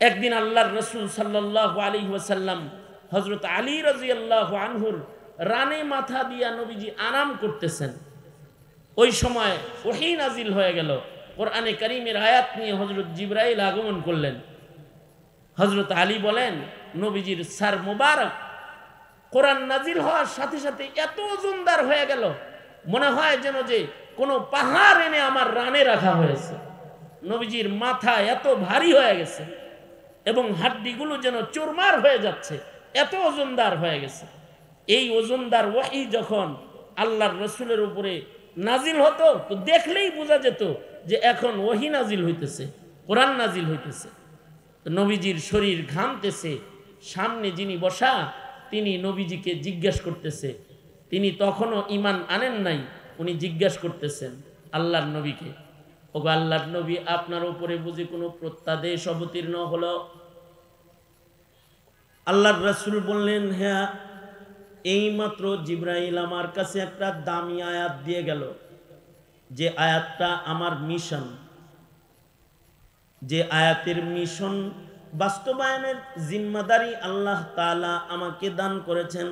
একদিন আল্লাহর রাসূল সাল্লাল্লাহু আলাইহি ওয়াসাল্লাম হযরত আলী রাদিয়াল্লাহু আনহুর রানে মাথা দিয়া নবীজি আরাম করতেছেন। ওই সময় ওহী নাজিল হয়ে গেল, কোরআনে কারীমের আয়াত নিয়ে হযরত জিবরাইল আগমন করলেন। হযরত আলী বলেন, নবীজির সার মোবারক কোরআন নাজিল হওয়ার সাথে সাথে এত ওজনদার হয়ে গেল, মনে হয় যেন যে কোনো পাহাড় এনে আমার রানে রাখা হয়েছে। নবীজির মাথা এত ভারী হয়ে গেছে এবং হাড্ডিগুলো যেন চুরমার হয়ে যাচ্ছে, এত ওজনদার হয়ে গেছে। এই ওজনদার ওহী যখন আল্লাহর রসুলের উপরে নাজিল হতো, তো দেখলেই বোঝা যেত যে এখন ওহী নাজিল হইতেছে, কোরআন নাজিল হইতেছে। নবীজির শরীর ঘামতেছে, সামনে যিনি বসা তিনি নবীজিকে জিজ্ঞেস করতেছে, তিনি তখনও ঈমান আনেন নাই, উনি জিজ্ঞেস করতেছেন আল্লাহর নবীকে, ওগো আল্লাহর নবী, আপনার উপরে বুঝি কোনো প্রত্যাদেশ অবতীর্ণ হলো? আল্লাহর রাসূল বললেন, হ্যাঁ, এইমাত্র জিবরাইল আমার কাছে একটা দামি আয়াত দিয়ে গেল, যে আয়াতটা আমার মিশন, যে আয়াতের মিশন বাস্তবায়নের জিম্মাদারি আল্লাহ তাআলা আমাকে দান করেছেন।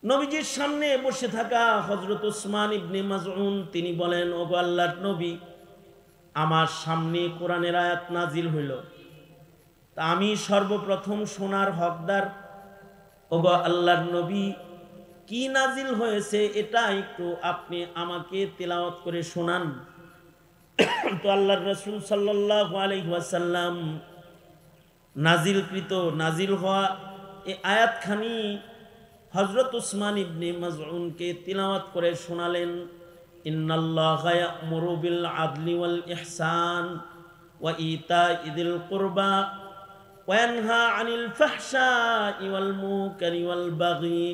নবীজির সামনে বসে থাকা হযরত উসমান ইবনে মাযউন তিনি বলেন, ওগো আল্লাহর নবী, আমার সামনে কোরআনের আয়াত নাজিল হইল, তা আমি সর্বপ্রথম শোনার হকদার। ওগো আল্লাহর নবী, কি নাজিল হয়েছে এটা একটু আপনি আমাকে তেলাওয়াত করে শোনান। তো আল্লাহর রাসূল সাল্লাল্লাহু আলাইহি ওয়াসাল্লাম নাজিল হওয়া এই আয়াতখানি হযরত উসমান ইবনে মাযউনকে তিলাওয়াত করে শোনালেন। ইন্নাল্লাহা ইয়া'মুরু বিল আদলি ওয়াল ইহসান ওয়া ইতাইযিল কুরবা ওয়া ইয়ানহা আনিল ফাহশাই ওয়াল মুনকারি ওয়াল বাগি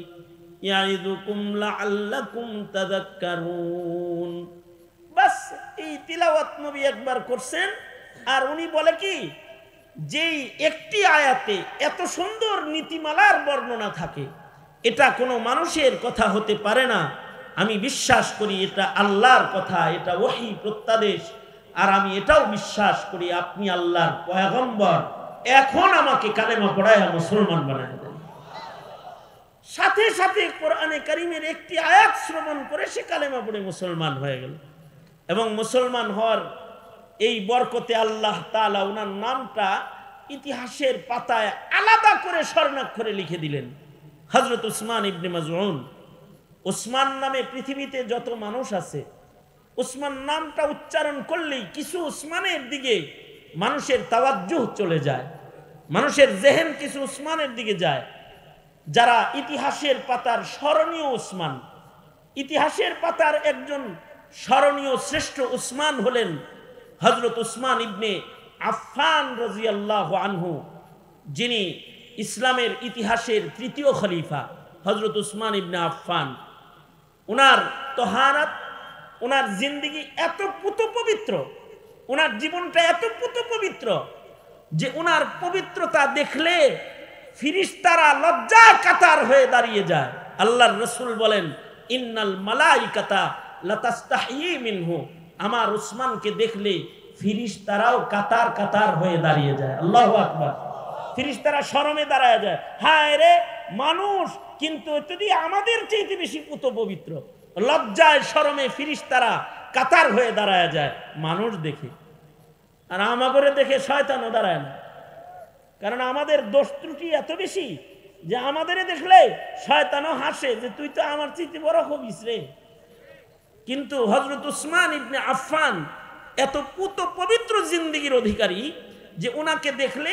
ইয়া'iযুকুম লাআল্লাকুম তাযাক্কারুন। বাস এই তিলাওয়াত নবী একবার করছেন, আর উনি বলে কি, যেই একটি আয়াতে এত সুন্দর নীতিমালার বর্ণনা থাকে, এটা কোনো মানুষের কথা হতে পারে না। আমি বিশ্বাস করি এটা আল্লাহর কথা, এটা ওহী প্রত্যাদেশ। আর আমি এটাও বিশ্বাস করি আপনি আল্লাহর পয়গম্বর। এখন আমাকে কালেমা পড়ায় মুসলমান বানায় দেন। সাথে সাথে কোরআনে কারীমের একটি আয়াত শ্রবণ করে সে কালেমা পড়ে মুসলমান হয়ে গেল। এবং মুসলমান হওয়ার এই বরকতে আল্লাহ তাআলা ওনার নামটা ইতিহাসের পাতায় আলাদা করে স্বর্ণাক্ষরে লিখে দিলেন, হযরত উসমান ইবনে মাযউন। উসমান নামে পৃথিবীতে যত মানুষ আছে, উসমান নামটা উচ্চারণ করলেই কিছু উসমানের দিকে মানুষের তাওয়াজ্জুহ চলে যায়, মানুষের জেহেন কিছু উসমানের দিকে যায়। যারা ইতিহাসের পাতার স্মরণীয় উসমান, ইতিহাসের পাতার একজন স্মরণীয় শ্রেষ্ঠ উসমান হলেন হযরত উসমান ইবনে আফফান রাদিয়াল্লাহু আনহু, যিনি ইসলামের ইতিহাসের তৃতীয় খলিফা। হযরত উসমান ইবনে আফফান, ওনার তহারাত, ওনার জিন্দেগি এত পুত পবিত্র, ওনার জীবনটা এত পুত পবিত্র যে ওনার পবিত্রতা দেখলে ফিরিস্তারা লজ্জায় কাতার হয়ে দাঁড়িয়ে যায়। আল্লাহর রাসূল বলেন, ইন্নাল মালাইকাতা লাতাস্তাহি মিনহু, আমার উসমানকে দেখলে ফিরিস্তারাও কাতার কাতার হয়ে দাঁড়িয়ে যায়। আল্লাহু আকবার। ফিরিস্তারা শরমে দাঁড়ায় যায়, হায় রে মানুষ কিন্তু যদি আমাদের চাইতে বেশি পুত পবিত্র। লজ্জায় শরমে ফিরিস্তারা কাতার হয়ে দাঁড়ায় যায় মানুষ দেখে, আর আমাগরে দেখে শয়তানও দাঁড়ায় না। কারণ আমাদের দোষ ত্রুটি এত বেশি যে আমাদের দেখলে শয়তানও হাসে যে তুই তো আমার চাইতে বড় হবিস রে। কিন্তু হযরত উসমান ইবনে আফফান এত পুত পবিত্র জিন্দেগির অধিকারী যে ওনাকে দেখলে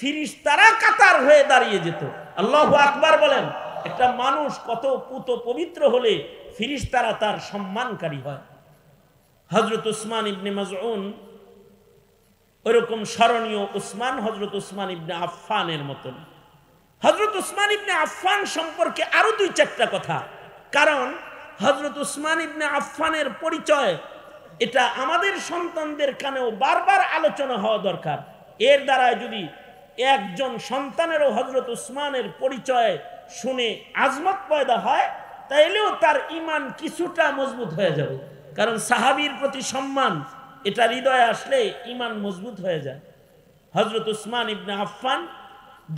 ফিরিস্তারা কাতার হয়ে দাঁড়িয়ে যেত। আল্লাহু আকবার বলেন। একটা মানুষ কত পুত পবিত্র হলে ফিরিস্তারা তার সম্মানকারী হয়। হযরত উসমান ইবনে মাযউন ওইরকম স্মরণীয় উসমান হযরত উসমান ইবনে আফফানের মতন। হযরত উসমান ইবনে আফফান সম্পর্কে আরো দুই চারটা কথা, কারণ হযরত উসমান ইবনে আফফানের পরিচয় এটা আমাদের সন্তানদের কানেও বারবার আলোচনা হওয়া দরকার। এর দ্বারা যদি একজন সন্তানেরও হযরত উসমানের পরিচয় শুনে আজমত পয়দা হয়, তাইলেও তার ঈমান কিছুটা মজবুত হয়ে যাবে। কারণ সাহাবীর প্রতি সম্মান এটা হৃদয়ে আসলে ঈমান মজবুত হয়ে যায়। হযরত উসমান ইবনে আফফান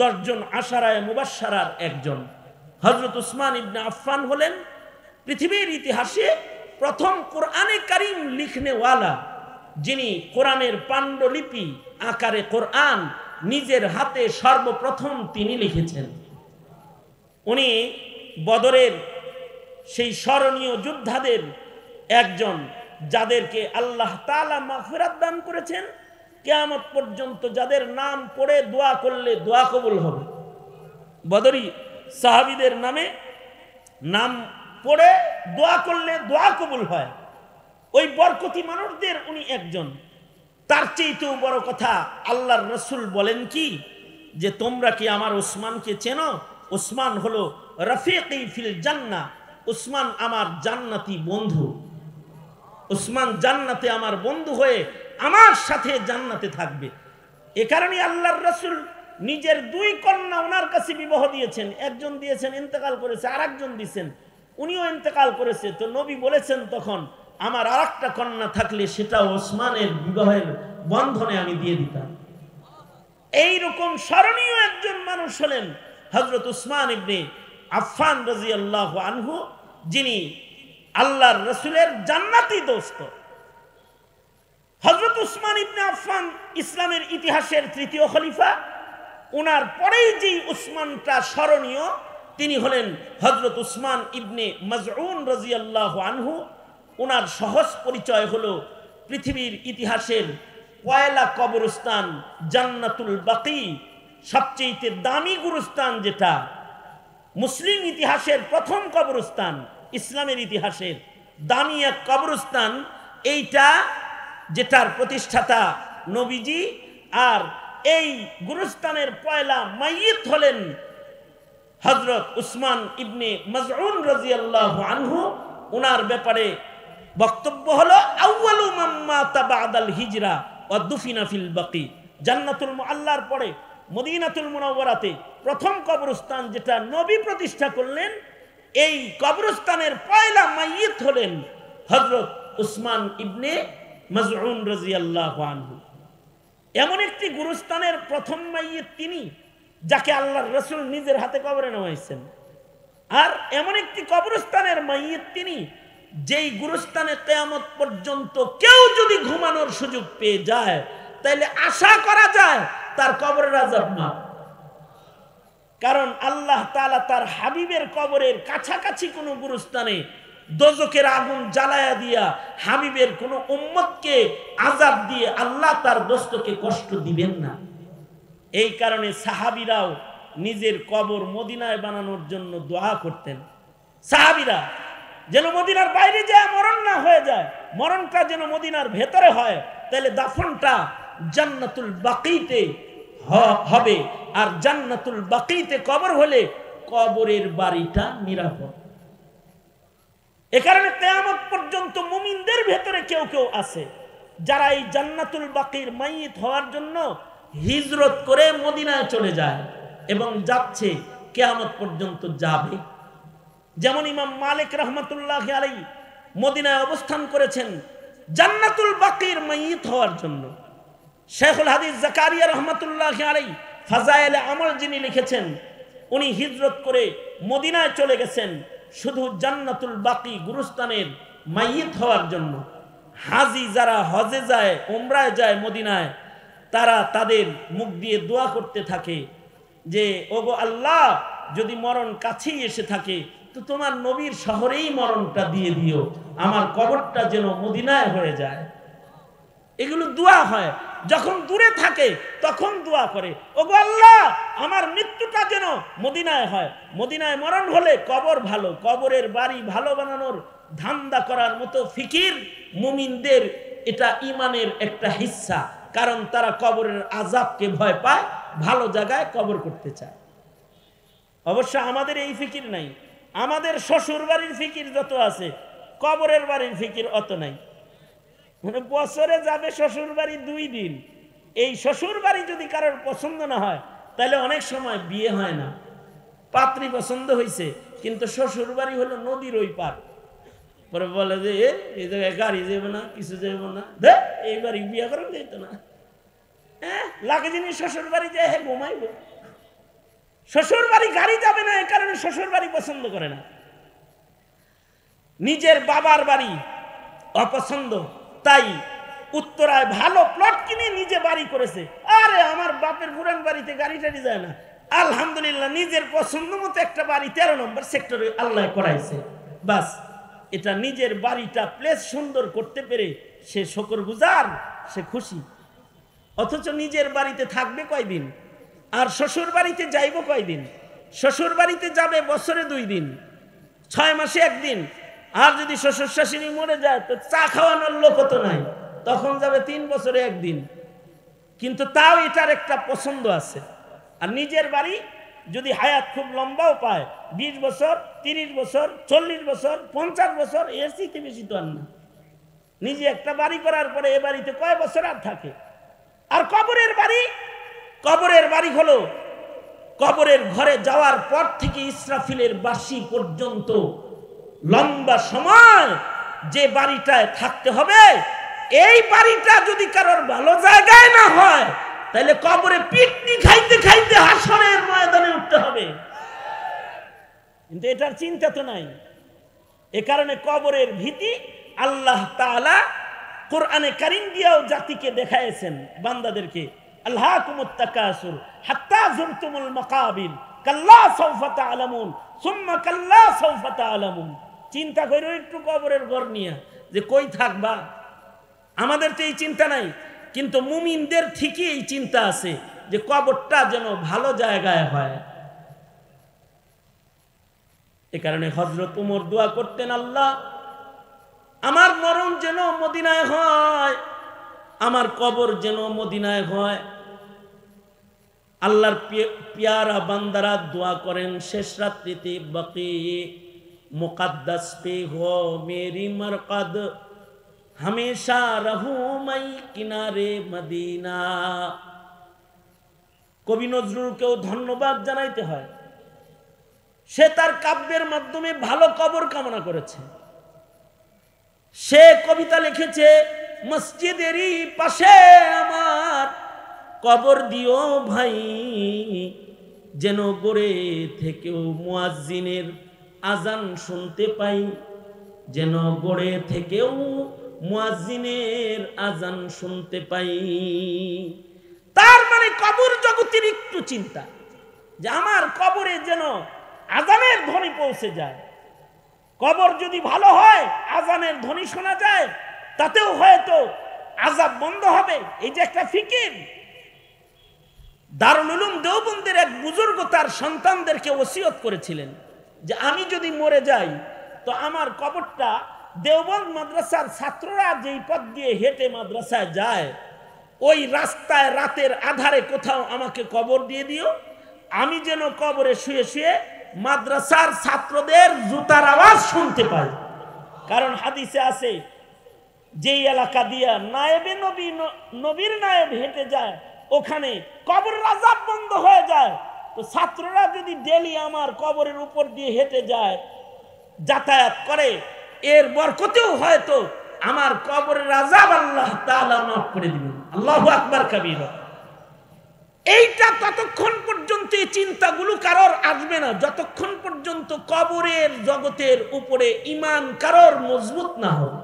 10 জন আশারায়ে মুবাশশারার একজন। হযরত উসমান ইবনে আফফান হলেন পৃথিবীর ইতিহাসে প্রথম কোরআনে কারীম লিখনেওয়ালা, যিনি কোরআনের পাণ্ডুলিপি আকারে কোরআন নিজের হাতে সর্বপ্রথম তিনি লিখেছেন। উনি বদরের সেই স্মরণীয় যোদ্ধাদের একজন, যাদেরকে আল্লাহ তাআলা মাগফিরাত দান করেছেন। কিয়ামত পর্যন্ত যাদের নাম পড়ে দোয়া করলে দোয়া কবুল হবে। বদরি সাহাবীদের নামে নাম পড়ে দোয়া করলে দোয়া কবুল হয়। ওই বরকতি মানুষদের উনি একজন। তার চেয়েও বড় কথা, আল্লাহর রাসূল বলেন কি যে তোমরা কি আমার উসমানকে চেনো? উসমান হলো রফিকি ফিল জান্নাহ, উসমান আমার জান্নাতি বন্ধু। উসমান জান্নাতে আমার বন্ধু হয়ে আমার সাথে জান্নাতে থাকবে। এ কারণে আল্লাহর রাসূল নিজের 2 কন্যা ওনার কাছে বিবাহ দিয়েছেন। একজন দিয়েছেন, ইন্তেকাল করেছে, আরেকজন দিয়েছেন, উনিও ইন্তেকাল করেছে। তো নবী বলেছেন তখন, আমার আরেকটা কন্যা থাকলে সেটা ওসমানের বিবাহের বন্ধনে আমি দিয়ে দিতাম। এইরকম স্মরণীয় একজন মানুষ হলেন হযরত উসমান ইবনে আফফান রাদিয়াল্লাহু আনহু, যিনি আল্লাহর রাসূলের জান্নাতি দোস্ত। হযরত উসমান ইবনে আফফান ইসলামের ইতিহাসের 3য় খলিফা। ওনার পরেই যেই উসমানটা স্মরণীয়, তিনি হলেন হযরত উসমান ইবনে মাজউন রাদিয়াল্লাহু আনহু। ওনার সহজ পরিচয় হলো পৃথিবীর ইতিহাসের পয়লা কবরস্থান জান্নাতুল বাকি, সবচেয়ে দামি গুরুস্থান, যেটা মুসলিম ইতিহাসের প্রথম কবরস্থান, ইসলামের ইতিহাসের দামি এক কবরস্থান এইটা, যেটার প্রতিষ্ঠাতা নবীজি। আর এই গুরুস্থানের পয়লা মাইয়িত হলেন হযরত উসমান ইবনে মাজউন রাদিয়াল্লাহু আনহু। ওনার ব্যাপারে বক্তব্য হলো আউয়ালু মান মাতা বাদাল হিজরা ওয়া দুফিনা ফিল বাকি। জান্নাতুল মুআল্লার পরে মদিনাতুল মুনাওয়ারাতে প্রথম কবরস্থান যেটা নবী প্রতিষ্ঠা করলেন, এই কবরস্থানের পয়লা মাইয়িত হলেন হযরত উসমান ইবনে মাজউন রাদিয়াল্লাহু আনহু। এমন একটি গুরুস্থানের প্রথম মাইয়িত তিনি, যাকে আল্লাহর রাসূল নিজের হাতে কবরে নামাইছেন। আর এমন একটি কবরস্থানের মাইয়িত তিনি, যেই গুরুস্থানে কিয়ামত পর্যন্ত কেউ যদি ঘুমানোর সুযোগ পেয়ে যায়, তাহলে আশা করা যায় তার কবরের আযাব না। কারণ আল্লাহ তাআলা তার হাবিবের কবরের কাছাকাছি কোনো গুরুস্থানে দোজখের আগুন জ্বালায়া দিয়া হাবিবের কোনো উম্মতকে আযাব দিয়ে আল্লাহ তার দোস্তকে কষ্ট দিবেন না। এই কারণে সাহাবীরাও নিজের কবর মদিনায় বানানোর জন্য দোয়া করতেন। সাহাবীরা যেন মদিনার বাইরে যায় মরণ না হয়ে যায়, মরণটা যেন মদিনার ভেতরে হয়, তাহলে দাফনটা জান্নাতুল বাকিতে হবে। আর জান্নাতুল বাকিতে কবর হলে কবরের বাড়িটা নিরাপদ। এ কারণে কিয়ামত পর্যন্ত মুমিনদের ভেতরে কেউ কেউ আছে যারা এই জান্নাতুল বাকির মাইয়িত হওয়ার জন্য হিজরত করে মদিনায় চলে যায় এবং যাচ্ছে, কিয়ামত পর্যন্ত যাবে। যেমন ইমাম মালিক রাহমাতুল্লাহি আলাইহি মদিনায় অবস্থান করেছেন জান্নাতুল বাকির মাইয়িত হওয়ার জন্য। শেখুল হাদিস জাকারিয়া রাহমাতুল্লাহি আলাইহি ফাজায়েলে আমল যিনি লিখেছেন, উনি হিজরত করে মদিনায় চলে গেছেন শুধু জান্নাতুল বাকি গুরুস্থানের মাইয়িত হওয়ার জন্য। হাজি যারা হজে যায়, উমরায় যায় মদিনায়, তারা তাদের মুখ দিয়ে দোয়া করতে থাকে যে ওগো আল্লাহ, যদি মরণ কাছেই এসে থাকে তো তোমার নবীর শহরেই মরণটা দিয়ে দিও, আমার কবরটা যেন মদিনায় হয়ে যায়। এগুলো দোয়া হয়। যখন দূরে থাকে তখন দোয়া করে, ওগো আল্লাহ, আমার মৃত্যুটা যেন মদিনায় হয়। মদিনায় মরণ হলে কবর ভালো, কবরের বাড়ি ভালো বানানোর ধান্দা করার মতো ফিকির মুমিনদের, এটা ইমানের একটা হিস্সা। কারণ তারা কবরের আযাবকে ভয় পায়, ভালো জায়গায় কবর করতে চায়। অবশ্য আমাদের এই ফিকির নাই। আমাদের শ্বশুর বাড়ির ফিকির যত আছে, কবরের বাড়ির ফিকির অত নাই। মানে বছরে যাবে শ্বশুর বাড়ি 2 দিন, এই শ্বশুর বাড়ি যদি কারোর পছন্দ না হয় তাহলে অনেক সময় বিয়ে হয় না। পাত্রী পছন্দ হয়েছে কিন্তু শ্বশুর বাড়ি হলো নদীর ওই পার, পরে বলে যে এই জায়গায় গাড়ি যাবে না, কিছু যাবে না, এই বাড়ি বিয়ে করেন যেত না। লাগে যিনি শ্বশুর বাড়ি যায় হে ঘুমাইব, শ্বশুর বাড়ি গাড়ি যাবে না, এ কারণে শ্বশুর বাড়ি পছন্দ করে না। নিজের বাবার বাড়ি অপছন্দ, তাই উত্তরায় ভালো প্লট কিনে নিজে বাড়ি করেছে। আরে আমার বাপের পুরান বাড়িতে গাড়ি টাড়ি যায় না, আলহামদুলিল্লাহ নিজের পছন্দ মতো একটা বাড়ি 13 নম্বর সেক্টরে আল্লাহ করাইছে, বাস। এটা নিজের বাড়িটা প্লেস সুন্দর করতে পেরে সে শুকরগুজার, সে খুশি। অথচ নিজের বাড়িতে থাকবে কয়দিন, আর শ্বশুর বাড়িতে যাইব কয়দিন? শ্বশুর বাড়িতে যাবে বছরে 2 দিন, 6 মাসে 1 দিন। আর যদি শ্বশুর শাশুড়ি মরে যায় তো চা খাওয়ানোর লোক তো নাই, তখন যাবে 3 বছরে 1 দিন। কিন্তু তাও এটার একটা পছন্দ আছে। আর নিজের বাড়ি যদি হায়াত খুব লম্বাও পায়, 20 বছর, 30 বছর, 40 বছর, 50 বছর, এর চেয়ে বেশি তো আর না। নিজে একটা বাড়ি করার পরে এ বাড়িতে কয় বছর আর থাকে। আর কবরের বাড়ি, কবরের বাড়ি হলো কবরের ঘরে যাওয়ার পর থেকে ইসরাফিলের বাঁশি পর্যন্ত লম্বা সময় যে বাড়িটায় থাকতে হবে, এই বাড়িটা যদি কারোর ভালো জায়গায় না হয় তাহলে কবরে পিটনি খাইতে খাইতে হাসরের ময়দানে উঠতে হবে। কিন্তু এটার চিন্তা তো নাই। এ কারণে কবরের ভীতি আল্লাহ তাআলা কোরআনে কারীম দিয়েও জাতিকে দেখাইছেন, বান্দাদেরকে। আল্লাহকুমুত তাকাসুর হাত্তা যুরতুমুল মাকাবির কাল্লা সাউফা তা'লামুন সুম্মা কাল্লা সাউফা তা'লামুন। চিন্তা করো একটু কবরের ঘর নিয়ে যে কই থাকবা। আমাদের তো এই চিন্তা নাই, কিন্তু মুমিনদের ঠিকই এই চিন্তা আছে যে কবরটা যেন ভালো জায়গায় হয়। এ কারণে হযরত ওমর দোয়া করতেন, আল্লাহ আমার মরণ যেন মদিনায় হয়, আমার কবর যেন মদিনায় হয়। আল্লাহর পিয়ারা বান্দারা দোয়া করেন শেষ রাত্রিতে, বাকি মুকদ্দাস পে হো মেরি মরকদ हमेशा रहूं मैं किनारे मदीना। কবি নজরুলকেও ধন্যবাদ জানাইতে হয়, সে তার কাব্যের মাধ্যমে ভালো কবর কামনা করেছে। সে কবিতা লিখেছে, মসজিদেরই পাশে আমার কবর দিও ভাই, যেন গড়ে থেকেও মুয়াজ্জিনের আজান শুনতে পাই, যেন গড়ে থেকেও মুয়াজ্জিনের আজান শুনতে পাই। তার মানে কবর জগতের একটু চিন্তা যে আমার কবরে যেন আজানের ধ্বনি পৌঁছে যায়। কবর যদি ভালো হয়, আজানের ধ্বনি শোনা যায়, তাতেও হয়তো আযাব বন্ধ হবে। এই যে একটা ফিকির। দারুল উলুম দেওবন্দের এক বুজুর্গ তার সন্তানদেরকে ওসিয়ত করেছিলেন যে আমি যদি মরে যাই তো আমার কবরটা দেওবন্দ মাদ্রাসার ছাত্ররা যেই পথ দিয়ে হেঁটে মাদ্রাসায় যায়, ওই রাস্তায় রাতের আধারে কোথাও আমাকে কবর দিয়ে দিও, আমি যেন কবরে শুয়ে শুয়ে মাদ্রাসার ছাত্রদের জুতার আওয়াজ শুনতে পাই। কারণ হাদিসে আছে, যেই এলাকা দিয়া নায়েবে নবী, নবীর নায়েব হেঁটে যায়, ওখানে কবরের আযাব বন্ধ হয়ে যায়। তো ছাত্ররা যদি ডেলি আমার কবরের উপর দিয়ে হেঁটে যায়, যাতায়াত করে, এর বরকতেও হয়তো আমার কবরের আযাব আল্লাহ তাআলা মাফ করে দিবেন। আল্লাহু আকবার কাবীরা। এইটা ততক্ষণ পর্যন্ত এই চিন্তাগুলো কারোর আসবে না যতক্ষণ পর্যন্ত কবরের জগতের উপরে ঈমান কারোর মজবুত না হবে।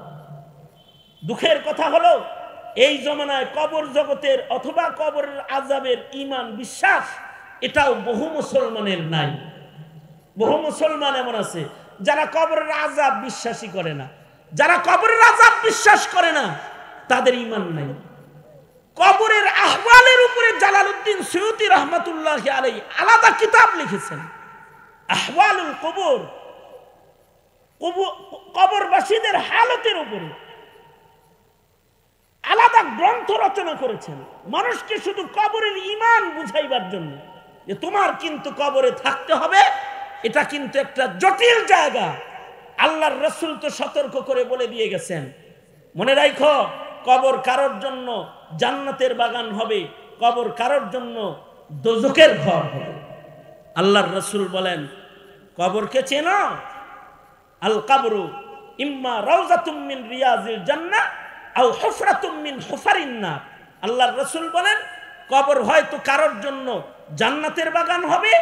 দুঃখের কথা হলো, এই জমানায় কবর জগতের অথবা কবরের আযাবের ঈমান বিশ্বাস এটাও বহু মুসলমানের নাই। বহু মুসলমান এমন আছে যারা কবরের আযাব বিশ্বাসই করে না। যারা কবরের আযাব বিশ্বাস করে না তাদের ঈমান নাই। কবরের আহওয়ালের উপরে জালালউদ্দিন সুয়ুতী রাহমাতুল্লাহি আলাইহি আলাদা কিতাব লিখেছেন, আহওয়ালুল কবর, কবরবাসীদের হালতের উপরে আলাদা গ্রন্থ রচনা করেছেন, মানুষকে শুধু কবরের ঈমান বুঝাইবার জন্য যে তোমার কিন্তু কবরে থাকতে হবে, এটা কিন্তু একটা জটিল জায়গা। আল্লাহর রাসূল তো সতর্ক করে বলে দিয়ে গেছেন, মনে রাখো কবর কারোর জন্য জান্নাতের বাগান হবে, কবর কারোর জন্য দোজখের ঘর হবে। আল্লাহর রাসূল বলেন, কবরকে চেনো? আল কবরু ইম্মা রাউযাতুম মিন রিয়াজিল জান্নাহ আও হুফরাতুম মিন হুফারিন নার। আল্লাহর রাসূল বলেন, কবর হয়তো কারোর জন্য জান্নাতের বাগান হবে,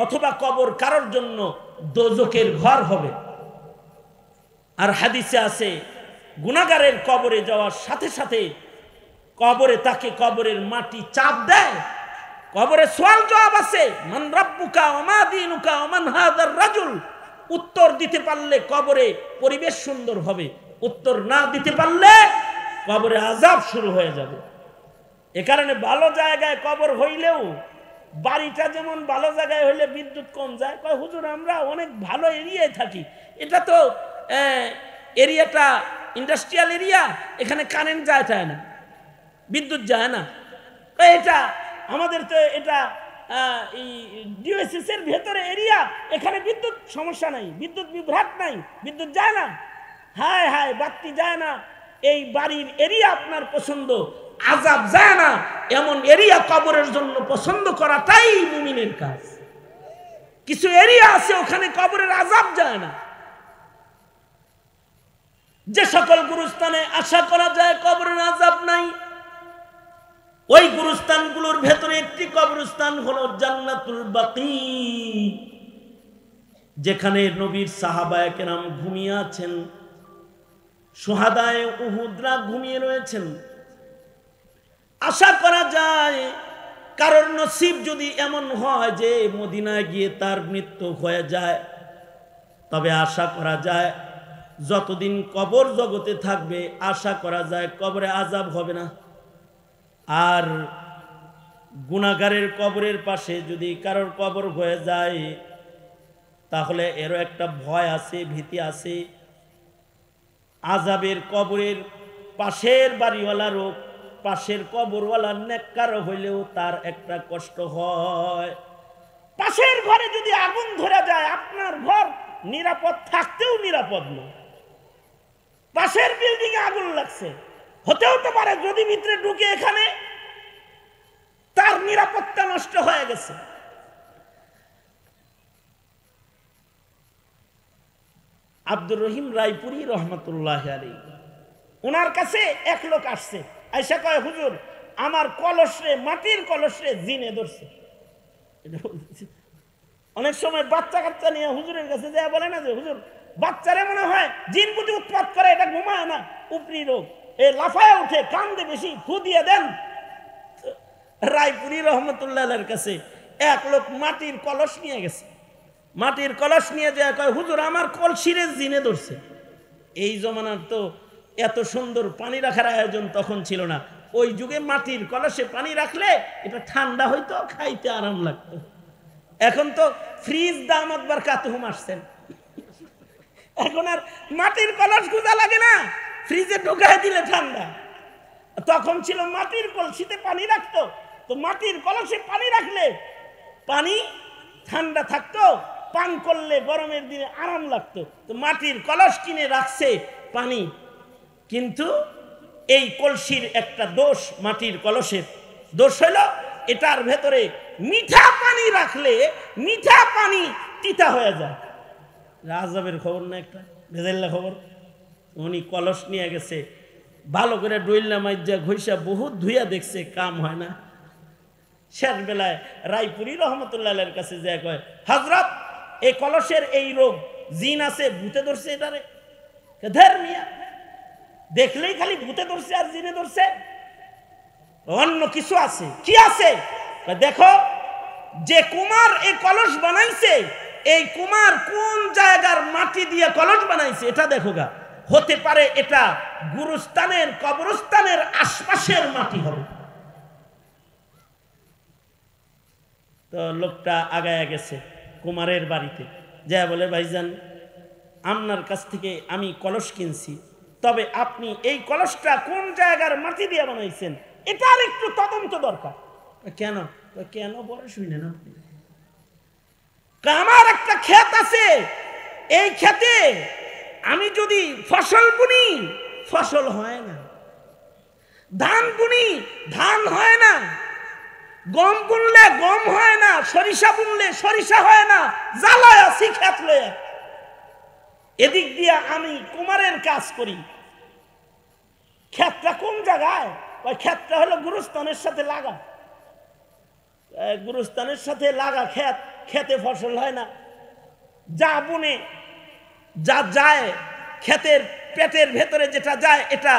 অথবা কবর কারোর জন্য দোজখের ঘর হবে। আর হাদিসে আছে গুনাহগারের কবরে যাওয়ার সাথে সাথে কবরে তাকে কবরের মাটি চাপ দেয়, কবরে সওয়াল জবাব আছে, মান রাব্বুকা ওয়া মা দীনুকা ওয়া মান হাযার রাজুল। উত্তর দিতে পারলে কবরে পরিবেশ সুন্দর হবে, উত্তর না দিতে পারলে কবরে আযাব শুরু হয়ে যাবে। এ কারণে ভালো জায়গায় কবর হইলেও, বাড়িটা যেমন ভালো জায়গায় হইলে বিদ্যুৎ কম যায়, কয় হুজুর আমরা অনেক ভালো এরিয়ায় থাকি, এটা তো এরিয়াটা ইন্ডাস্ট্রিয়াল এরিয়া, এখানে কারেন্ট যায় না, বিদ্যুৎ যায় না, এটা আমাদের তো এটা ডিওএসএস এর ভেতরে এরিয়া, এখানে বিদ্যুৎ সমস্যা নাই, বিদ্যুৎ বিভ্রাট নাই, বিদ্যুৎ যায় না, হায় হায় বাতি যায় না, এই বাড়ির এরিয়া আপনার পছন্দ, আযাব যায় না, এমন এরিয়া কবরের জন্য পছন্দ করাটাই মুমিনের কাজ। কিছু এরিয়া আছে ওখানে কবরের আযাব যায় না। যে সকল গুরুস্থানে আশা করা যায় কবরের আযাব নাই, ওই গুরুস্থানগুলোর ভেতরে একটি কবরস্থান হলো জান্নাতুল বাকি, যেখানে নবীর সাহাবায়ে কেরাম ঘুমিয়ে আছেন, শুহাদায়ে উহুদরা ঘুমিয়ে রয়েছেন। আশা করা যায় কারোর নসিব যদি এমন হয় যে মদিনায় গিয়ে তার মৃত্যু হয়ে যায়, তবে আশা করা যায় যতদিন কবর জগতে থাকবে আশা করা যায় কবরে আযাব হবে না। আর গুনাহগারের কবরের পাশে যদি কারোর কবর হয়ে যায়, তাহলে এরও একটা ভয় আছে, ভীতি আছে, আযাবের কবরের পাশের বাড়িওয়ালারও, পাশের কবরওয়ালার নেককার হইলেও তার একটা কষ্ট হয়। পাশের ঘরে যদি আগুন ধরে যায়, আপনার ঘর নিরাপদ থাকতেও নিরাপদ না। পাশের বিল্ডিং এ আগুন লাগছে, হতেও তো পারে যদি ভিতরে ঢুকে এখানে তার নিরাপত্তা নষ্ট হয়ে গেছে। আব্দুর রহিম রায়পুরি রহমতুল্লাহ আলাইহি, ওনার কাছে এক লোক আসছে, আয়েশা কয় হুজুর আমার কলসে, মাটির কলসে জিনে ধরছে। অনেক সময় বাচ্চা কাচ্চা নিয়ে হুজুরের কাছে যায়, বলে না যে হুজুর বাচ্চারে মনে হয় জিন বুঝি উৎপাত করে, এটা ঘুমায় না, উপরি রোগ, এ লাফায় উঠে, কান্দে বেশি, ফু দিয়ে দেন। রায়পুরি রহমতুল্লাহর কাছে এক লোক মাটির কলস নিয়ে গেছে, মাটির কলস নিয়ে যায়, কয় হুজুর আমার কলসিরে জিনে ধরছে। এই জমানার তো এত সুন্দর পানি রাখার আয়োজন তখন ছিল না, ওই যুগে মাটির কলসে পানি রাখলে এটা ঠান্ডা হইতো, খাইতে আরাম লাগতো। এখন তো ফ্রিজ দামাত বারকাতুহুম আসছেন, এখন আর মাটির কলস খোঁজা লাগে না, ফ্রিজে ঢুকায় দিলে ঠান্ডা। তখন ছিল মাটির কলসিতে পানি রাখতো, তো মাটির কলসে পানি রাখলে পানি ঠান্ডা থাকতো, পান করলে গরমের দিনে আরাম লাগতো, তো মাটির কলস কিনে রাখছে পানি। কিন্তু এই কলসির একটা দোষ, মাটির কলসের দোষ হইল এটার ভেতরে মিঠা পানি রাখলে মিঠা পানি তিতা হয়ে যায়। আযাবের খবর না, একটা ভেজাল্লা খবর। উনি কলস নিয়ে গেছে, ভালো করে ডইল্লা মাইজা ঘইসা বহুত ধুইয়া দেখছে, কাম হয় না। শেষ বেলায় রায়পুরি রহমতুল্লাহের কাছে যায়, কয় হযরত এই কলসের এই রোগ, জিন আছে, ভূতে ধরছে এটারে। ধের মিয়া, দেখলেই খালি ভূতে ধরছে আর জিনে ধরছে, অন্য কিছু আছে। কি আছে? দেখো যে কুমার এই কলস বানাইছে, এই কুমার কোন জায়গার মাটি দিয়ে কলস বানাইছে এটা দেখো গা, হতে পারে এটা গুরুস্থানের, কবরস্থানের আশপাশের মাটি হবে। তো লোকটা আগায়া গেছে কুমারের বাড়িতে, যা বলে ভাইজান আপনার কাছ থেকে আমি কলস কিনছি, তবে আপনি এই কলসটা কোন জায়গার মাটি দিয়ে বানাইছেন এটার একটু তদন্ত দরকার। কেন? কেন বড় শুনে না, আমার একটা ক্ষেত আছে, এই ক্ষেতে আমি যদি ফসল বুনি ফসল হয় না, ধান বুনি ধান হয় না, গম বুনলে গম হয় না, সরিষা বুনলে সরিষা হয় না, জ্বালায় আছি ক্ষেত লয়ে। এদিক দিয়ে আমি কুমারের কাজ করি। ক্ষেতটা কোন জায়গায়? ওই ক্ষেতটা হলো গুরুস্থানের সাথে লাগা। গুরুস্থানের সাথে লাগা ক্ষেত, খেতে ফসল হয় না, যা বুনে যা যায় ক্ষেতের পেটের ভেতরে যেটা যায় এটা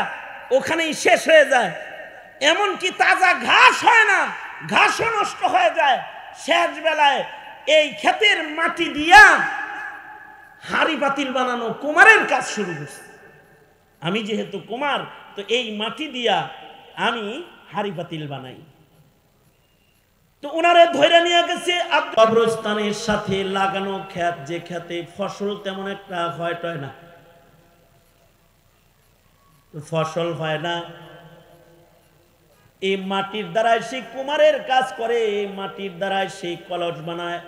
ওখানেই শেষ হয়ে যায়। এমনকি তাজা ঘাস হয় না, ঘাসও নষ্ট হয়ে যায়। শেষ বেলায় এই ক্ষেতের মাটি দিয়া হাড়ি পাতিল বানানো কুমারের কাজ শুরু করছে। আমি যেহেতু কুমার, তো এই মাটি দিয়া আমি হাড়ি পাতিল বানাই। তো ওনারে ধরে নিয়ে গেছে কবরস্থানের সাথে লাগানো ক্ষেত, যে ক্ষেতে ফসল তেমন একটা হয় না, ফসল হয় না। এই মাটির দ্বারাই সেই কুমারের কাজ করে, এই মাটির দ্বারাই সেই কলস বানায়।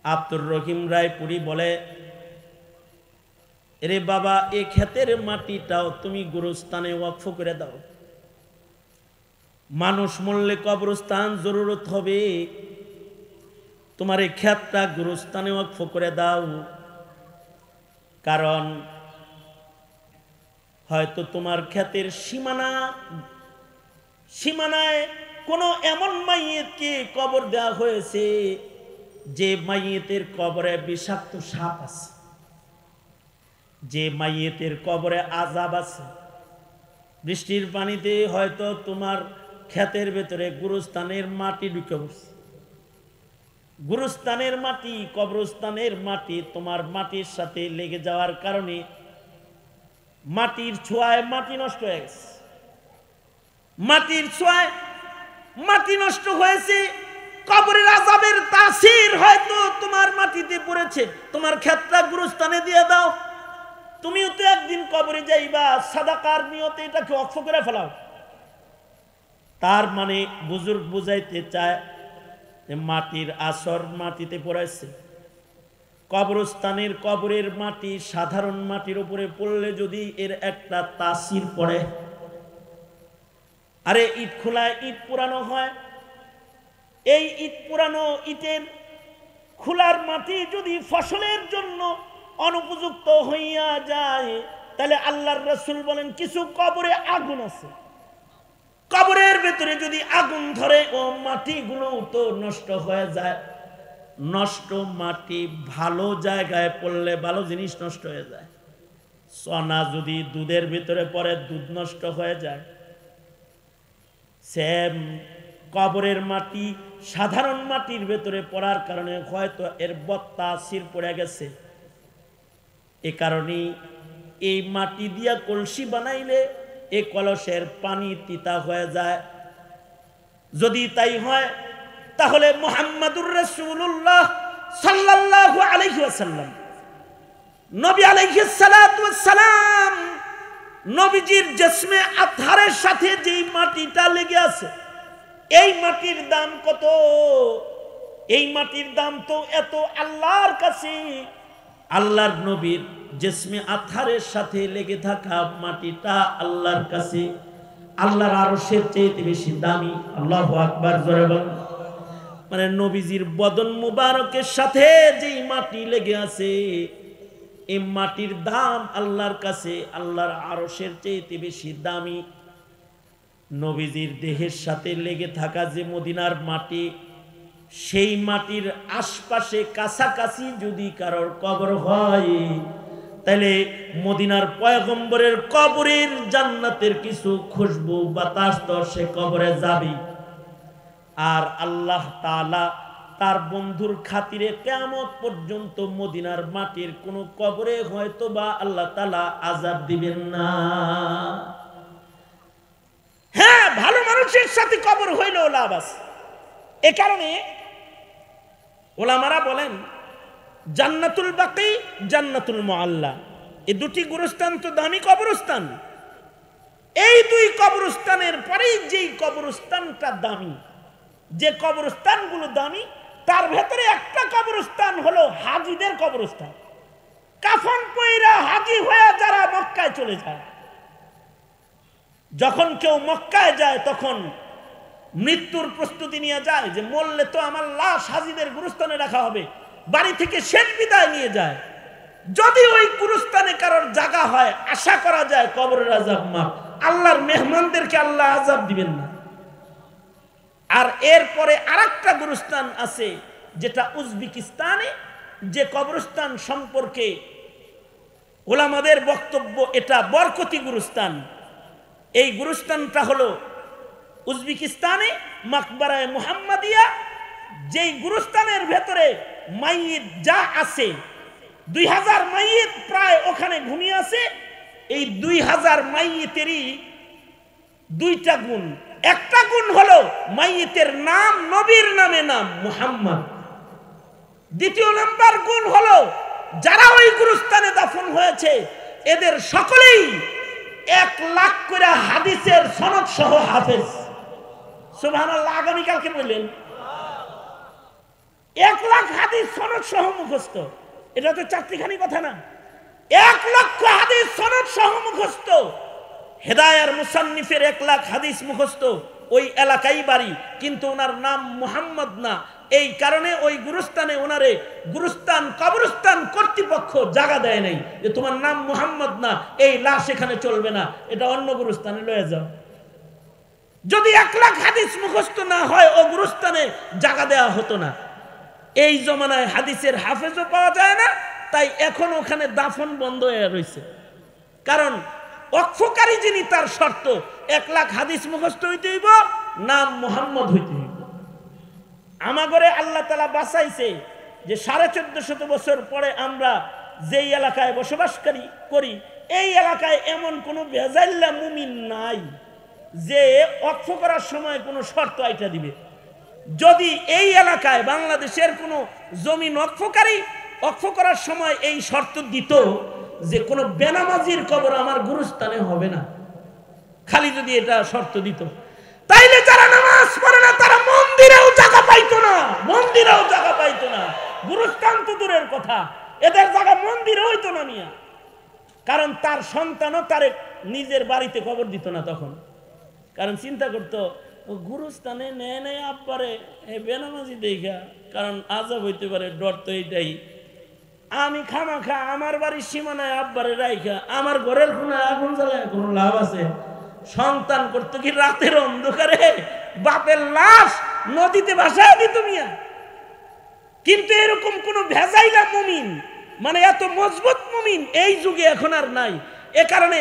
আব্দুর রহিম রায়পুরি বলে, রে বাবা, এই ক্ষেতের মাটিটাও তুমি গুরুস্থানে ওয়াকফ করে দাও। মানুষ মরলে কবরস্থান জরুরত হবে, তোমার এই ক্ষেতটা গুরুস্থানে ওয়াকফ করে দাও। কারণ হয়তো তোমার ক্ষেতের সীমানায় কোনো এমন মাইয়িতকে কবর দেওয়া হয়েছে যে মাইয়িতের কবরে বিষাক্ত সাপ আছে, যে মাইয়িতের কবরে আযাব আছে। বৃষ্টির পানিতে হয়তো তোমার ক্ষেতের ভেতরে গুরুস্থানের মাটি ঢুকে পড়ছে। গুরুস্থানের মাটি, কবরস্থানের মাটি তোমার মাটির সাথে লেগে যাওয়ার কারণে মাটির ছোঁয়ায় মাটি নষ্ট হয়ে গেছে। মাটির ছোঁয়ায় মাটি নষ্ট হয়েছে, কবরের আযাবের তাসির হয়তো তোমার মাটিতে পড়েছে। তোমার ক্ষেতটা গুরুস্থানে দিয়ে দাও। তুমিও তো একদিন কবরে যাইবা, সাদাকার নিয়তে এটাকে ওয়াকফ করে ফেলাও। তার মানে বুজুর্গ বুঝাইতে চায় যে মাটির আসর মাটিতে পড়েছে। কবরস্থানের কবরের মাটি সাধারণ মাটির উপরে পড়লে যদি এর একটা তাসির পড়ে, আরে ইট খোলায় ইট পুরানো হয়, এই ইট পুরানো ইটের খোলার মাটি যদি ফসলের জন্য অনুপযুক্ত হইয়া যায়, তাহলে আল্লাহর রাসূল বলেন কিছু কবরে আগুন আছে, কবরের ভেতরে যদি আগুন ধরে ও মাটিগুলো তো নষ্ট হয়ে যায়। নষ্ট মাটি ভালো জায়গায় পড়লে ভালো জিনিস নষ্ট হয়ে যায়। সোনা যদি দুধের ভিতরে পড়ে দুধ নষ্ট হয়ে যায়। সেম কবরের মাটি সাধারণ মাটির ভেতরে পড়ার কারণে হয়তো এর বদতাসির পড়ে গেছে। এ কারণে এই মাটি দিয়া কলসি বানাইলে এই কলসের পানি তিতা হয়ে যায়। যদি তাই হয় তাহলে মুহাম্মাদুর রাসূলুল্লাহ সাল্লাল্লাহু আলাইহি ওয়াসাল্লাম, নবী আলাইহিস সালাতু ওয়াস সালাম, নবীজির জিসমে আতহারের সাথে যেই মাটিটা লেগে আছে, এই মাটির দাম কত? এই মাটির দাম তো এত আল্লাহর কাছে। আল্লাহর নবীর জিসমে আতহারের সাথে লেগে থাকা মাটিটা আল্লাহর কাছে আল্লাহর আরশের চেয়ে বেশি দামি। আল্লাহু আকবার, জোরে বলেন। মানে নবীজির বদন মুবারকের সাথে যেই মাটি লেগে আছে, এই মাটির দাম আল্লাহর কাছে আল্লাহর আরশের চেয়ে বেশি দামি। নবীজির দেহের সাথে লেগে থাকা যে মদিনার মাটি, সেই মাটির আশপাশে কাছাকাছি যদি কারোর কবর হয়, তাহলে মদিনার পয়গম্বরের কবরের জান্নাতের কিছু খুশবু বাতাস তো সে কবরে যাবে। আর আল্লাহ তাআলা তার বন্ধুর খাতিরে কিয়ামত পর্যন্ত মদিনার মাটির কোন কবরে হয়তো বা আল্লাহ তাআলা আযাব দিবেন না। হ্যাঁ, ভালো মানুষের সাথে কবর হইলেও লাভ আছে। এ কারণে ওলামারা বলেন জান্নাতুল বাকি, জান্নাতুল মুআল্লা, এই দুটি গুরুস্থান তো দামি কবরস্থান। এই দুই কবরস্থানের পরেই যেই কবরস্থানটা দামি, যে কবরস্থানগুলো দামি, তার ভেতরে একটা কবরস্থান হলো হাজীদের কবরস্থান। কাফন পয়রা হাজী হয়ে যারা মক্কায় চলে যায়, যখন কেউ মক্কায় যায় তখন মৃত্যুর প্রস্তুতি নিয়ে যায় যে মরলে তো আমার লাশ হাজীদের গুরুস্থানে রাখা হবে, বাড়ি থেকে শেষ বিদায় নিয়ে যায়। যদি ওই গুরুস্থানে কারোর জায়গা হয়, আশা করা যায় কবরের আযাব মাফ। আল্লাহর মেহমানদেরকে আল্লাহ আযাব দিবেন না। আর এরপরে আরেকটা গুরুস্থান আছে যেটা উজবেকিস্তানে, যে কবরস্থান সম্পর্কে ওলামাদের বক্তব্য এটা বরকতি গুরুস্থান। এই গুরুস্থানটা হলো উজবেকিস্তানে মাকবারায়ে মুহাম্মাদিয়া, যেই গুরুস্থানের ভেতরে মাইয়িত যা আছে 2000 মাইয়িত প্রায় ওখানে ঘুমিয়ে আছে। এই 2000 মাইয়িতেরই দুইটা গুণ। একটা গুণ হলো মাইয়িতের নাম নবীর নামে নাম মুহাম্মদ। দ্বিতীয় নাম্বার গুণ হলো যারা ওই গুরুস্থানে দাফন হয়েছে এদের সকলেই 1 লাখ করে হাদিসের সনদ সহ হাফেজ। সুবহানাল্লাহ, আগামীকালকে বললেন 1 লাখ হাদিস সনদ সহ মুখস্থ। এটা তো চারটিখানি কথা না, 1 লক্ষ হাদিস সনদ সহ মুখস্থ। হেদায়ার মুসান্নিফের 1 লাখ হাদিস মুখস্থ, ওই এলাকায় বাড়ি, কিন্তু ওনার নাম মুহাম্মদ না। এই কারণে ওই গুরুস্থানে ওনারে গুরুস্থান কবরস্থান কর্তৃপক্ষ জায়গা দেয় নাই যে তোমার নাম মুহাম্মদ না, এই লাশ এখানে চলবে না, এটা অন্য গুরুস্থানে লয়ে যাও। যদি 1 লাখ হাদিস মুখস্থ না হয় ও গুরুস্থানে জায়গা দেওয়া হতো না। এই জমানায় হাদিসের হাফেজও পাওয়া যায় না, তাই এখন ওখানে দাফন বন্ধ হয়ে রয়েছে। কারণ ওয়াকফকারী যিনি তার শর্ত 1 লাখ হাদিস মুখস্থ হইতে হইব, নাম মুহাম্মদ হইতে হইব। আমাগরে আল্লাহ তাআলা বাঁচাইছে যে 1450 বছর পরে আমরা যেই এলাকায় বসবাস করি এই এলাকায় এমন কোনো বেজাইল্লা মুমিন নাই যে ওয়াকফ করার সময় কোনো শর্ত আইটা দিবে। যদি এই এলাকায় বাংলাদেশের কোনো জমি ওয়াকফ করার সময় এই শর্ত দিত যে কোনো বেনামাজির কবর আমার গুরুস্থানে হবে না, খালি যদি এটা শর্ত দিত, তাইলে যারা নামাজ পড়ে না তারা মন্দিরেও জায়গা পাইতো না, মন্দিরেও জায়গা পাইতো না। গুরুস্থান তো দূরের কথা, এদের জায়গা মন্দিরে হইতো না মিয়া। কারণ তার সন্তানও তার নিজের বাড়িতে কবর দিত না তখন, কারণ চিন্তা করতো গুরুস্থানে নেয় নেয় আব্বারে বেনামাজি দেখা, কারণ আজাব হইতে পারে, ডর তো এইটাই। আমি খামাখা আমার বাড়ির সীমানায় আব্বারে রাইখা আমার ঘরের কোনায় আগুন জ্বালায় কোনো লাভ আছে? সন্তান করতো কি রাতের অন্ধকারে বাপের লাশ নদীতে ভাসায় দিত মিয়া। কিন্তু এরকম কোন ভেজাইলা মুমিন, মানে এত মজবুত মুমিন এই যুগে এখন আর নাই। এ কারণে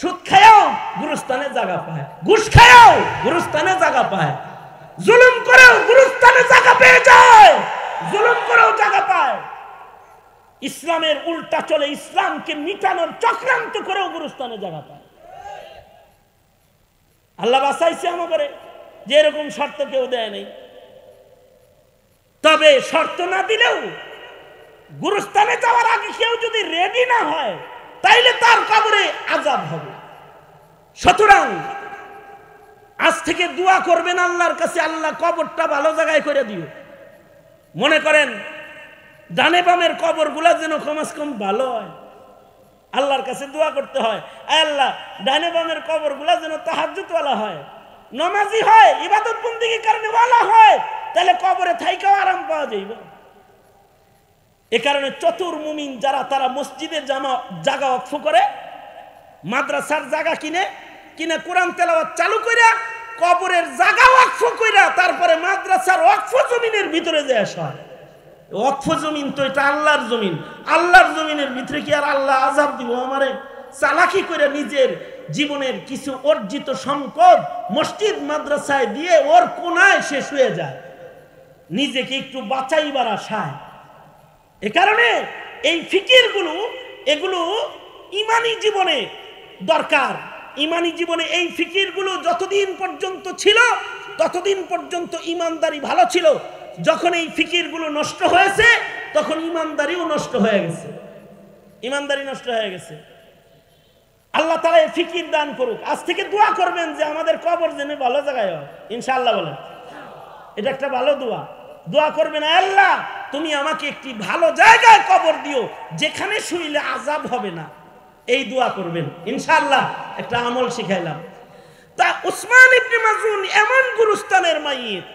সুদ খায়াও গুরুস্থানে জায়গা পায়, ঘুষ খায়াও গুরুস্থানে জায়গা পায়, জুলুম করেও গুরুস্থানে জায়গা পেয়ে যায়, জুলুম করেও জায়গা পায়। ইসলামের উল্টা চলে, ইসলামকে মিটানোর চক্রান্ত করেও গুরুস্থানে জায়গা পায়। আল্লাহ বাঁচাইছে আমাদের, যে এরকম শর্ত কেউ দেয় নাই। তবে শর্ত না দিলেও গুরুস্থানে যাওয়ার আগে কেউ যদি রেডি না হয় তাইলে তার কবরে আযাব হবে। সুতরাং আজ থেকে দোয়া করবেন আল্লাহর কাছে, আল্লাহ কবরটা ভালো জায়গায় করে দিও। মনে করেন ডানে বামের কবরগুলা যেন কমাস কম ভালো হয়, আল্লাহর কাছে দোয়া করতে হয়, আল্লাহ ডানে বামের কবরগুলা যেন তাহাজ্জুদওয়ালা হয়, নামাজি হয়, ইবাদত বন্দেগীর কারণে ওয়ালা হয়, তাহলে কবরে থাইকাও আরাম পাওয়া যাইবে। এ কারণে চতুর মুমিন যারা তারা মসজিদের জায়গা ওয়াকফ করে, মাদ্রাসার জায়গা কিনে কোরআন তেলাওয়াত চালু কইরা কবরের জায়গা ওয়াকফ কইরা তারপরে মাদ্রাসার ওয়াকফ জমিনের ভিতরে যায় আসে। ওয়াকফ জমিন তো এটা আল্লাহর জমিন, আল্লাহর জমিনের ভিতরে কি আর আল্লাহ আযাব দিব আমারে? চালাকি করে নিজের জীবনের কিছু অর্জিত সম্পদ মসজিদ মাদ্রাসায় দিয়ে ওর কোনায় শেষ হয়ে যায়, নিজেকে একটু বাঁচাইবার আশায়। এ কারণে এই ফিকিরগুলো এগুলো ইমানি জীবনে দরকার। ইমানি জীবনে এই ফিকিরগুলো যতদিন পর্যন্ত ছিল ততদিন পর্যন্ত ইমানদারি ভালো ছিল। যখন এই ফিকিরগুলো নষ্ট হয়েছে তখন ইমানদারিও নষ্ট হয়ে গেছে, ইমানদারি নষ্ট হয়ে গেছে। আল্লাহ তাআলা এই ফিকির দান করুক। আজ থেকে দোয়া করবেন যে আমাদের কবর যেন ভালো জায়গায় হয়, ইনশাআল্লাহ বলেন। এটা একটা ভালো দোয়া। দোয়া করবেন, আল্লাহ তুমি আমাকে একটি ভালো জায়গায় কবর দিও যেখানে শুইলে আযাব হবে না। এই দোয়া করবেন ইনশাআল্লাহ। একটা আমল শিখাইলাম। তা উসমান ইবনে মাযউন এমন গুরুস্থানের মাইয়িত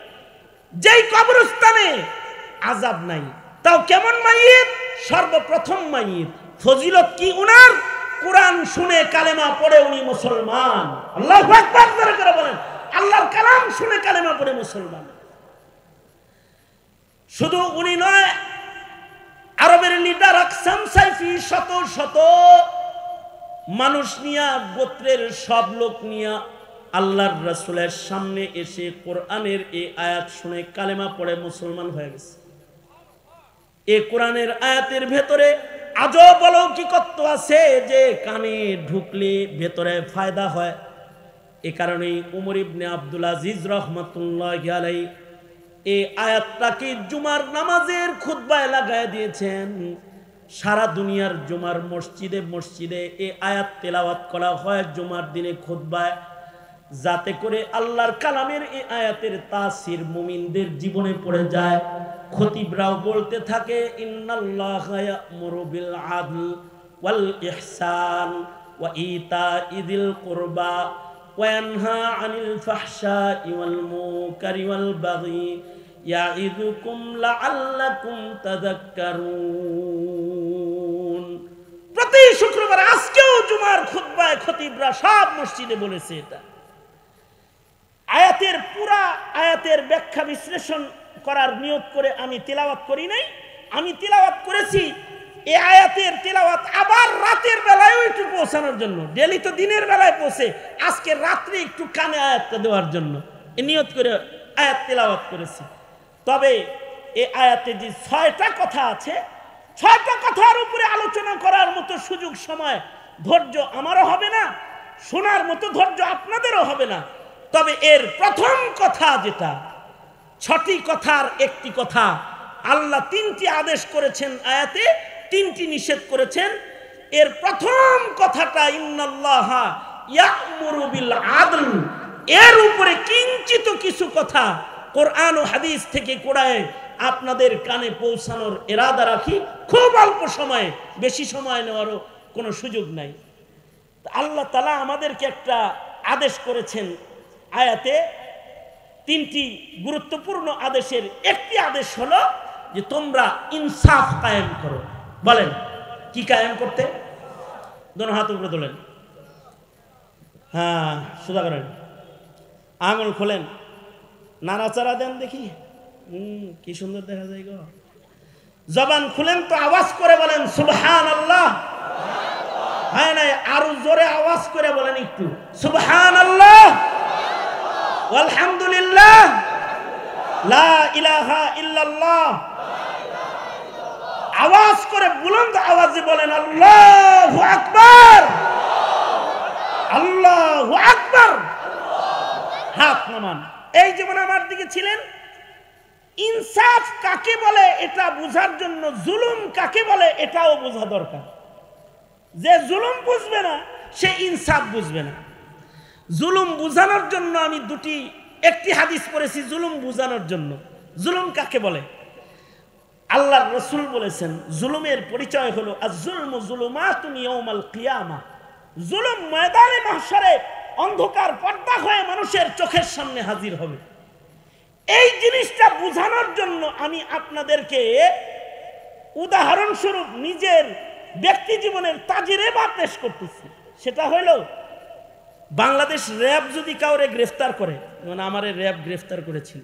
যেই কবরস্থানে আযাব নাই। তাও কেমন মাইয়িত? সর্বপ্রথম মাইয়িত। ফজিলত কি উনার? কোরআন শুনে কালেমা পড়ে উনি মুসলমান। আল্লাহু আকবার করে বলেন। আল্লাহর কালাম শুনে কালেমা পড়ে মুসলমান। শুধু উনি নয়, আরবের লিডার আকসাম সাইফি শত শত মানুষ নিয়া, গোত্রের সব লোক নিয়া আল্লাহর রাসূলের সামনে এসে কোরআনের এই আয়াত শুনে কালেমা পড়ে মুসলমান হয়ে গেছে। এই কোরআনের আয়াতের ভেতরে আজব অলৌকিকত্ব আছে যে কানে ঢুকলে ভেতরে ফায়দা হয়। এ কারণেই উমর ইবনে আব্দুল আজিজ রাহমাতুল্লাহি আলাইহি এই আয়াতটাকে জুমার নামাজের খুতবায় লাগায় দিয়েছেন। সারা দুনিয়ার জুমার মসজিদে মসজিদে এই আয়াত তেলাওয়াত করা হয় জুমার দিনে খুতবায়, যাতে করে আল্লাহর কালামের এই আয়াতের তাসির মুমিনদের জীবনে পড়ে যায়। খতিবরাও বলতে থাকে, ইন্নাল্লাহা ইয়া'মুরু বিল আদল ওয়াল ইহসান ওয়া ইতাইযিল কুরবা ওয়া ইয়ানহা আনিল ফাহশাই ওয়াল মুনকারি ওয়াল বাগি ইয়াইযুকুম লাআল্লাকুম তাযাক্কারুন। প্রতি শুক্রবার, আজকেও জুমার খুতবায় খতিবরা সব মসজিদে বলেছে এটা। আয়াতের পুরা আয়াতের ব্যাখ্যা বিশ্লেষণ করার নিয়ত করে আমি তিলাওয়াত করি নাই, আমি তিলাওয়াত করেছি এই আয়াতের তিলাওয়াত আবার রাতের বেলায় একটু পৌঁছানোর জন্য। ডেলি তো দিনের বেলায় পৌঁছে, আজকে রাত্রে একটু কানে আয়াতটা দেওয়ার জন্য এই নিয়ত করে আয়াত তিলাওয়াত করেছি। তবে এই আয়াতে যে 6টা কথা আছে, 6টা কথার উপরে আলোচনা করার মতো সুযোগ, সময়, ধৈর্য আমারও হবে না, শোনার মতো ধৈর্য আপনাদেরও হবে না। তবে এর প্রথম কথা যেটা, 6টি কথার একটি কথা, আল্লাহ 3টি আদেশ করেছেন আয়াতে, 3টি নিষেধ করেছেন। এর প্রথম কথাটা ইন্নাল্লাহা ইয়া'মুরু বিল আদল, এর উপরে কিঞ্চিত কিছু কথা কোরআন ও হাদিস থেকে কোরআনে আপনাদের কানে পৌঁছানোর ইরাদা রাখি। খুব অল্প সময়ে, বেশি সময় নেওয়ারও কোনো সুযোগ নাই। আল্লাহ তাআলা আমাদেরকে একটা আদেশ করেছেন আয়াতে, 3টি গুরুত্বপূর্ণ আদেশের একটি আদেশ হলো যে তোমরা ইনসাফ কায়েম করো। বলেন কি কায়েম করতে? দোনো হাত উপরে তোলেন, হ্যাঁ সোজা করেন, আঙুল খোলেন, নাড়াচাড়া দেন দেখি, কি সুন্দর দেখা যায় গো। জবান খুলেন তো আওয়াজ করে বলেন সুবহানাল্লাহ। হ্যাঁ নাই, আরো জোরে আওয়াজ করে বলেন একটু সুবহানাল্লাহ আলহামদুলিল্লাহ লা ইলাহা ইল্লাল্লাহ। আওয়াজ করে বুলন্দ আওয়াজে বলেন আল্লাহু আকবার, আল্লাহু আকবার। হাত নামান, এই যেমন আমার দিকে ছিলেন। ইনসাফ কাকে বলে এটা বোঝার জন্য জুলুম কাকে বলে এটাও বোঝা দরকার। যে জুলুম বুঝবে না সে ইনসাফ বুঝবে না। জুলুম বুঝানোর জন্য আমি একটি হাদিস পড়েছি জুলুম বুঝানোর জন্য। জুলুম কাকে বলে? আল্লাহর রাসূল বলেছেন জুলুমের পরিচয় হলো আয-যুলমু যুলুমাতুন ইয়াউমাল কিয়ামা। জুলুম ময়দানে মাহশারে অন্ধকার পর্দা হয়ে মানুষের চোখের সামনে হাজির হবে। এই জিনিসটা বোঝানোর জন্য আমি আপনাদেরকে উদাহরণস্বরূপ নিজের ব্যক্তি জীবনের তাজরিবা পেশ করতেছি। সেটা হলো বাংলাদেশ র্যাব যদি কাউরে গ্রেফতার করে, মানে আমারে র্যাব গ্রেফতার করেছিল,